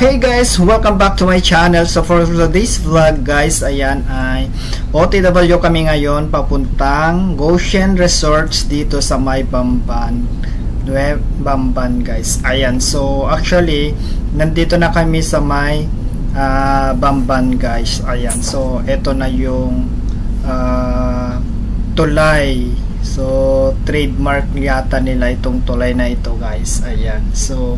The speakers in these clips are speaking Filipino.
Hey guys, welcome back to my channel. So for today's vlog guys, ayan ay OTW kami ngayon papuntang Goshen Resorts dito sa may Bamban guys. Ayan, so actually nandito na kami sa may Bamban guys. Ayan, so eto na yung tulay. So trademark yata nila itong tulay na ito guys. Ayan, so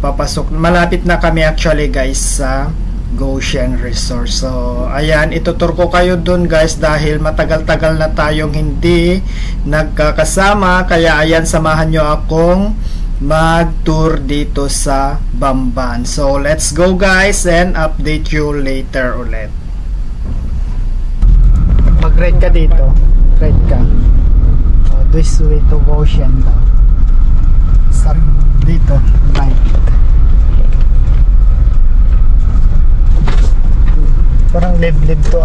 papasok, malapit na kami actually guys sa Goshen Resort. So ayan, itutur ko kayo dun guys dahil matagal-tagal na tayong hindi nagkakasama, kaya ayan, samahan nyo akong mag tour dito sa Bamban. So let's go guys and update you later ulit. Mag ride ka dito, ride ka this way to Goshen daw. Sa dito right. Parang liblib to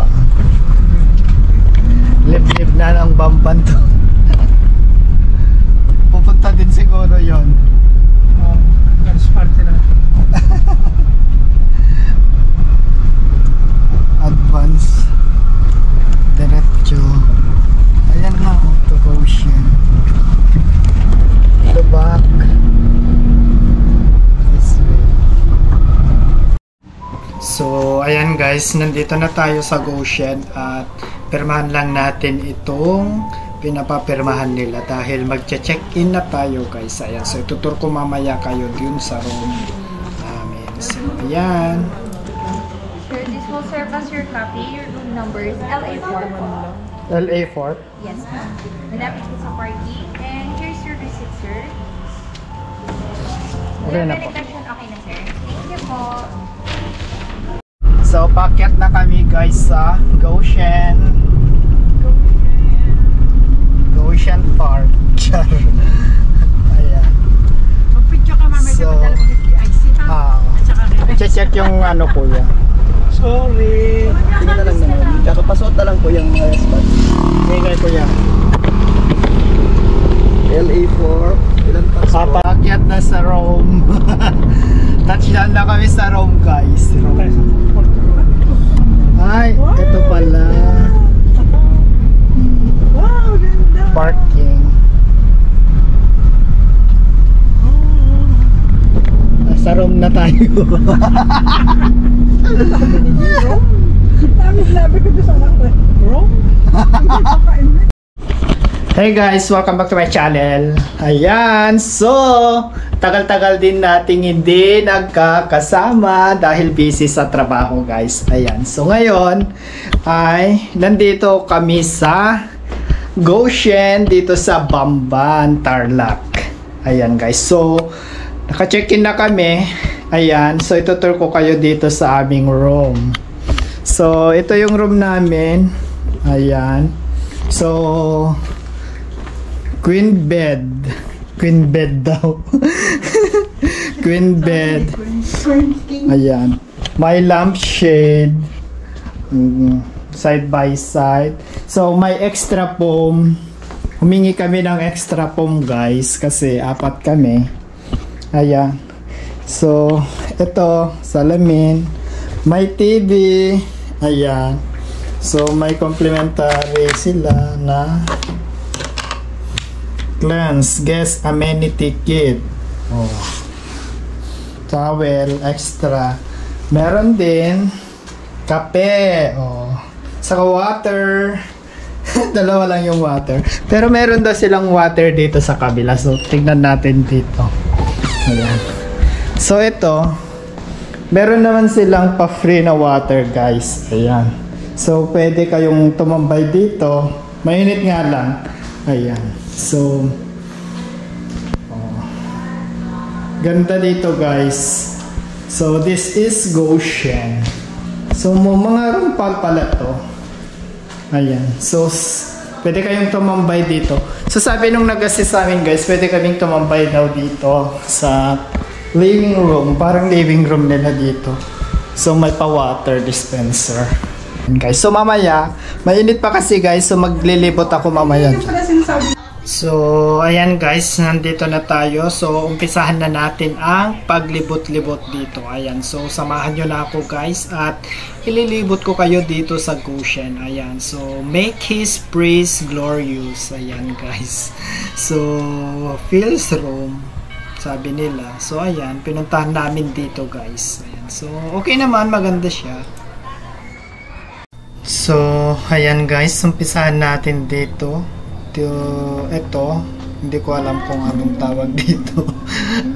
liblib na ang Bamban to. Pupunta din siguro yon. Parte na. Advance diretso. Ayan na, to Goshen. The back this way. So ayan guys, nandito na tayo sa Goshen at pirmahan lang natin itong pinapapirmahan nila dahil magche-check-in na tayo guys. Ayan, so itutur ko mamaya kayo dun sa room namin. So ayan. Sir, this will serve as your copy. Your room number is LA4. LA4? Yes, ma'am. Malapit po sa parking. And here's your receipt, sir. Okay na po. Okay na, sir. Thank you po. So pakyat na kami guys sa Goshen Park. Ayan. Mag-picture ka mamaya, So, padala mo yung IC ha? check yung ano kuya. Sorry. Tingnan na lang naman. Kakapasot na lang po yung spot. Okay kuya. LA4. Ilan pa? Papakyat na sa Rome. Touchdown na kami sa Rome guys. Rome. Ay, ito pala. Wow, ganda. Parking. Nasa Rome na tayo. Labi ko doon sa mga Rome. Hey guys, welcome back to my channel. Ayan, so tagal-tagal din nating hindi nagkakasama dahil busy sa trabaho guys. Ayan, so ngayon ay nandito kami sa Goshen dito sa Bamban, Tarlac. Ayan guys, so naka-check-in na kami. Ayan, so itutur ko kayo dito sa aming room. So ito yung room namin. Ayan, so queen bed daw. Queen bed. Ayan, may lampshade, side by side. So may extra foam. Humingi kami ng extra foam guys kasi apat kami. Ayan, so ito salamin, may TV. Ayan, so may complimentary sila na Cleanse Guest Amenity Kit. Towel extra. Meron din kape. Saka water. Dalawa lang yung water. Pero meron daw silang water dito sa kabila. So tignan natin dito. Ayan. So ito, meron naman silang pa-free na water guys. Ayan. So pwede kayong tumambay dito. Mainit nga lang. Ayan. So ganda dito guys. So this is Goshen. So mga room pala to. Ayan. So pwede kayong tumambay dito. So sabi nung nag-assist sa amin guys, pwede kaming tumambay daw dito sa living room. Parang living room nila dito. So may pa-water dispenser. Guys, so mamaya mainit pa kasi guys, so maglilibot ako mamaya dyan. So, ayan guys, nandito na tayo. So, umpisahan na natin ang paglibot-libot dito. Ayan, so samahan nyo na ako guys at ililibot ko kayo dito sa Goshen. Ayan, so make His praise glorious. Ayan guys. So, feels room, sabi nila. So, ayan, pinuntahan namin dito guys. Ayan, so, okay naman, maganda siya. So, ayan guys, umpisahan natin dito. Ito, hindi ko alam kung anong tawag dito.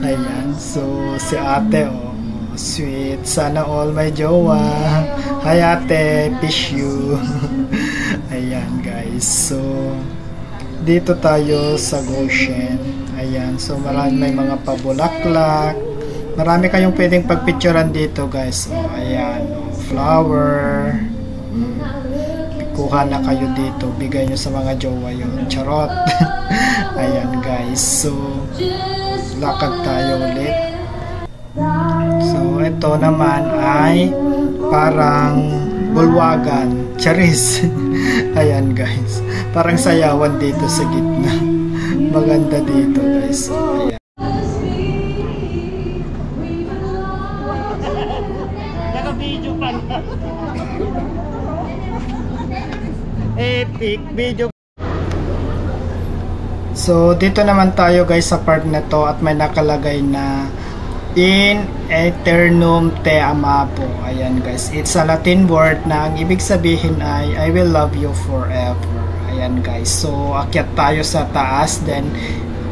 Ayan, so si ate, oh, sweet, sana all may jowa. Hi ate, fish you. Ayan guys, so dito tayo sa Goshen. Ayan, so may mga pabulaklak, marami kayong pwedeng pagpicturean dito guys. Oh, ayan, oh, flower. Kuha na kayo dito, bigay nyo sa mga jowa yun, charot. Ayan guys, so lakad tayo ulit. So ito naman ay parang bulwagan, charis. Ayan guys, parang sayawan dito sa gitna. Maganda dito guys. So, ayan. Naka-video pa na. Epic video. So dito naman tayo guys sa part na to at may nakalagay na in aeternum te amabo. Ayan guys, it's a Latin word na ang ibig sabihin ay I will love you forever. Ayan guys, so akyat tayo sa taas, then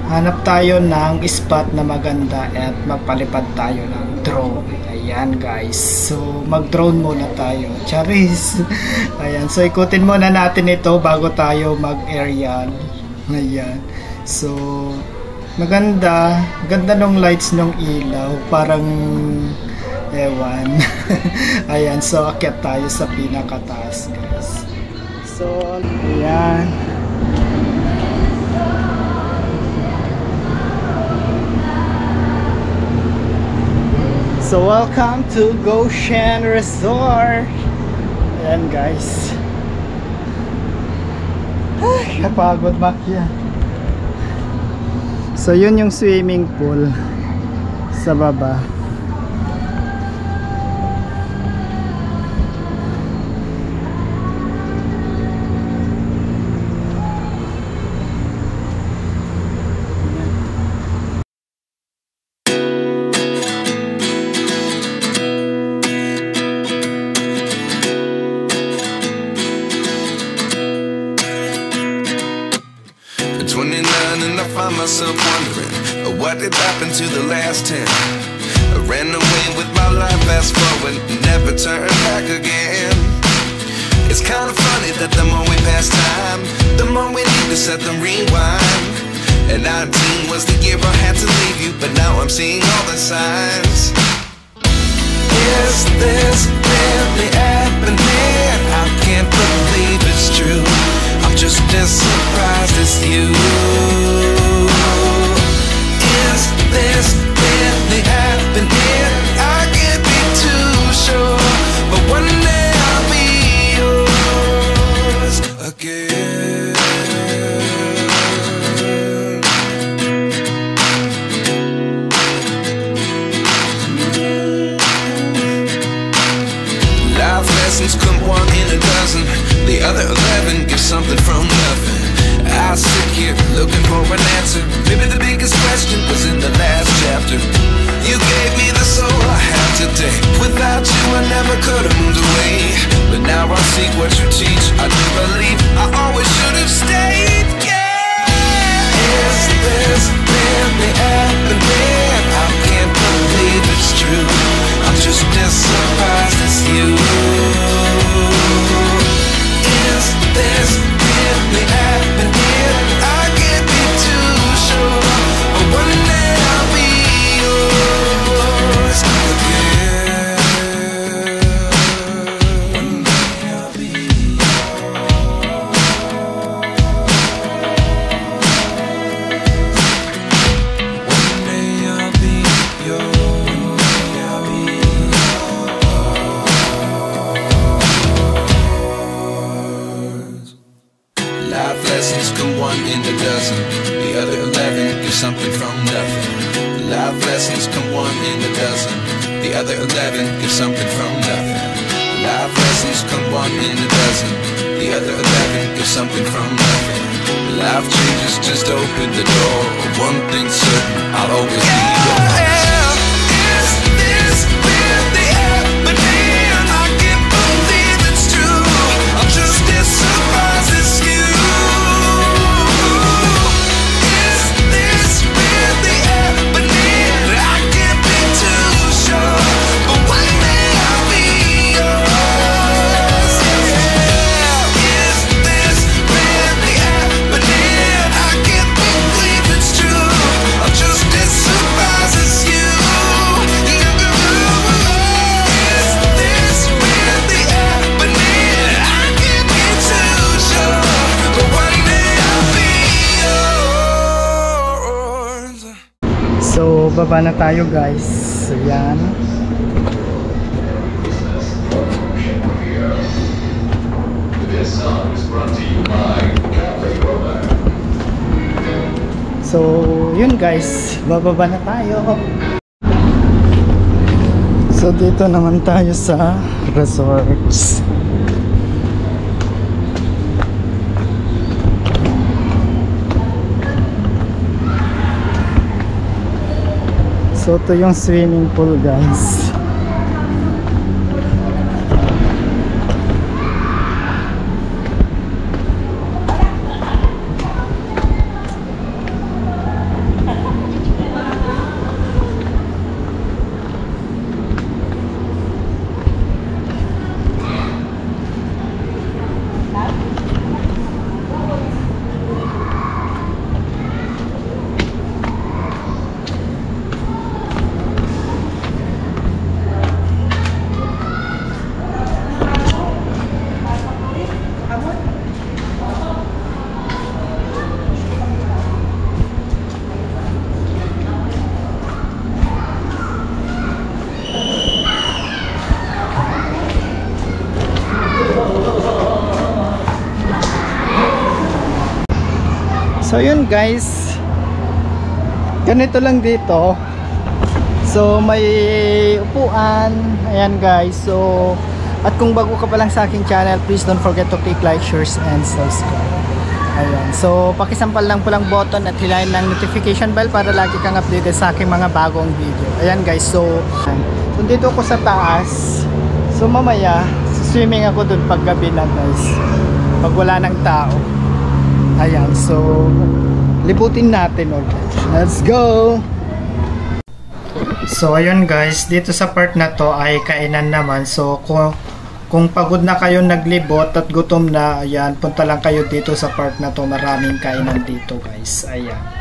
hanap tayo ng spot na maganda at magpalipad tayo ng drone. Ayan guys, so mag-drone muna tayo. Charis. Ayan, so ikutin muna natin ito bago tayo mag-aerial. Ayan, so maganda, ganda nung lights nung ilaw, parang ewan. Ayan, so akyat tayo sa pinakataas guys. So ayan, so welcome to Goshen Resort. Ayan guys. Ay, kapagod makyat. So yun yung swimming pool sa baba. Myself wondering what did happen to the last 10. I ran away with my life, fast forward, never turn back again. It's kind of funny that the more we pass time, the more we need to set the rewind. And 19 was the year I had to leave you, but now I'm seeing all the signs. Is this really happening? I can't believe it's true. I'm just as surprised as you. Is this really happening? I can't be too sure, but one day I'll be yours again. Life lessons come one in a dozen, the other 11 give something from nothing. I sit here looking for an answer. Maybe the biggest question was in the last chapter. You gave me the soul I have today. Without you I never could have moved away. But now I see what you teach. I do believe I always should have stayed. Yeah. Is this really happening? I can't believe it's true. I'm just as surprised as you. Is this really happening? I can't be too sure, but one day I'll be yours again. One day I'll be yours. one in a dozen. The other 11 get something from nothing. Life lessons come one in a dozen. The other 11 get something from nothing. Life lessons come one in a dozen. The other 11 get something from nothing. Life changes just open the door. One thing's certain, I'll always be yours. Is this really happening? I can't believe it's true. I'm just as surprised as you. Is this really happening? I can't be too sure, but one day I'll be yours. Is this really happening? I can't believe it's true. I'm just as surprised as you. Is this really happening? I can't be too sure, but one day I'll be yours. So, baba na tayo guys. So, yan. So, yun guys. Bababa na tayo. So, dito naman tayo sa resorts. So, ito yung swimming pool guys. So yun guys, ganito lang dito. So may upuan, ayan guys. So at kung bago ka pa lang sa aking channel, please don't forget to click like, share and subscribe. Ayan, so pakisampal lang po lang button at hilahin ng notification bell para lagi kang updated sa aking mga bagong video. Ayan guys, so dito ako sa taas. So mamaya swimming ako dun pag gabi na guys, pag wala ng tao. Ayan, so libutin natin ulit. Let's go! So ayun guys, dito sa part na to ay kainan naman. So kung pagod na kayo naglibot at gutom na, ayan, punta lang kayo dito sa part na to. Maraming kainan dito guys. Ayan.